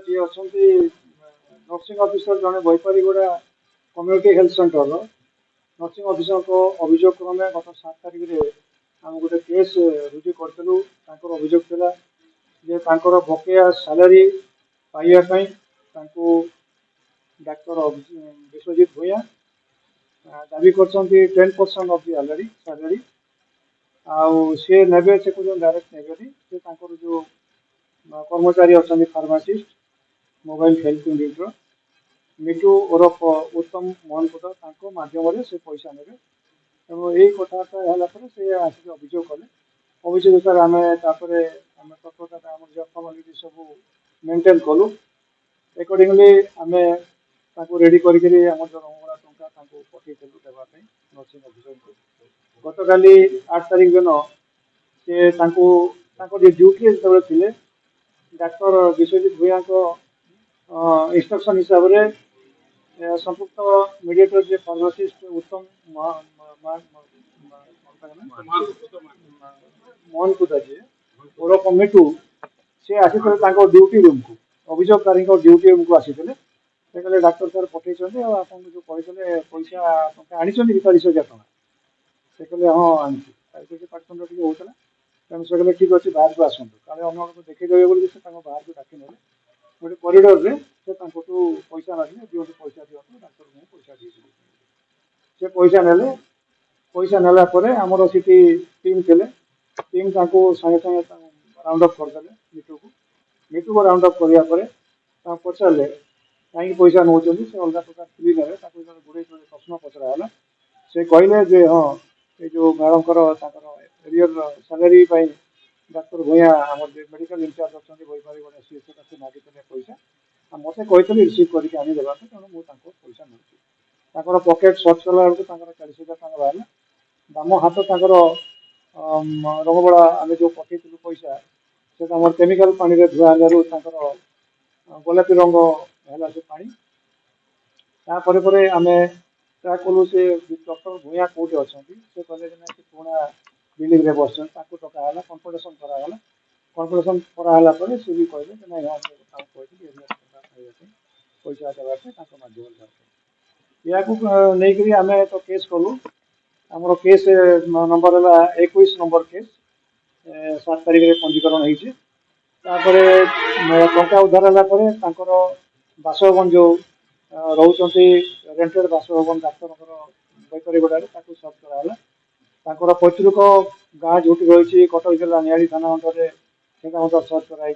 ये अच्छा nursing officer जड़े Baipariguda community health centre nursing officer को अभियोग क्रमे गत 7 तारिख में आम गोटे केस रुजु करूँ अभियोग था जे बकेया सालारी पाइबापी डाक्तर विश्वजित भूया दाबी कर 10% ऑफ दी सैलरी आउ सी ने से डायरेक्ट ने जो कर्मचारी अच्छा फार्मासीस्ट मोबाइल हेल्थ यूनिट मिटू ओरफ उत्तम महनपुर मध्यम से पैसा ने तेणु यही कथबार्ता से आसिक अभियोग कले अभियोग सर आम तत्वता जो फर्मालिटी सब मेन्टेन कलु एकॉर्डिंगली आम रेडी करें जो रंगड़ा टाँचा पठेलु देवाई नर्सिंग ऑफिसर को गत काली 8 तारिख दिन से ड्यूटी जो थे डाक्तर विश्वजित भूया को इंस्ट्रक्शन हिसाब से संपुक्त मीडिएटर जे फार्मासीस्ट उत्तम मोहन कुदा जी ओरफ मिटू सी आसी ड्यूटी रूम को अभियोगकारी ड्यूटी रूम को आसी कहले डाक्तर सर पठे जो कहते पैसा आनी 41,000 टका से कहले हाँ आनी पाठखंड टी होता तेणु से कहले ठीक अच्छे बाहर को आसतु काले अन्न देखीदेवे बोली से बाहर को डाकी ने गोटे करिडर में से पैसा मागे दिवस पैसा दिखाँ डाक्तर को पैसा दी से पैसा नाला आमर सी टीम थे टीम सागे सागे राउंड अप करदे मिटू को राउंड अप करापर पचारे कहीं पैसा नौ से अलग प्रकार खुली ने गुड़े प्रश्न पचराला से कहले हाँ ये जो मैडम एरियर सालारी डाक्तर भूया आम मेडिकल इंचार्ज अच्छा बैपारी गोटे सी मागी पैसा मत कहते रिसीव करके आनीदेवा तेणु मुझे पैसा मिलूँ पकेट सर्च कला बेलू 40,000 टका बाहर बाम हाथ रंगबड़ा आम जो पठेलु पैसा से केमिकाल पानी में धुआ गोलापी रंग है से पानी आम ट्राक कलु से डॉक्टर भूया कौटे अच्छा से कहले पुणा बिल्डिंग में बस डकाला कन्फर्टेसन कराला कन्फर्टेसन कराला सी भी कहले ना हाँ पैसा देवाई मध्यम या नहीं आम तो केस कलु आमर केस नंबर है 21 नंबर केस 7 तारिख में पंजीकरण होपर टा उद्धार है बासभवन जो रोच रेन्टेड बासभवन डाक्तर बैपारीगुड़ा सर्च कराला पैतृक गाँ जो रही कटक जिला निआड़ी थाना अंडर सर्च कराई।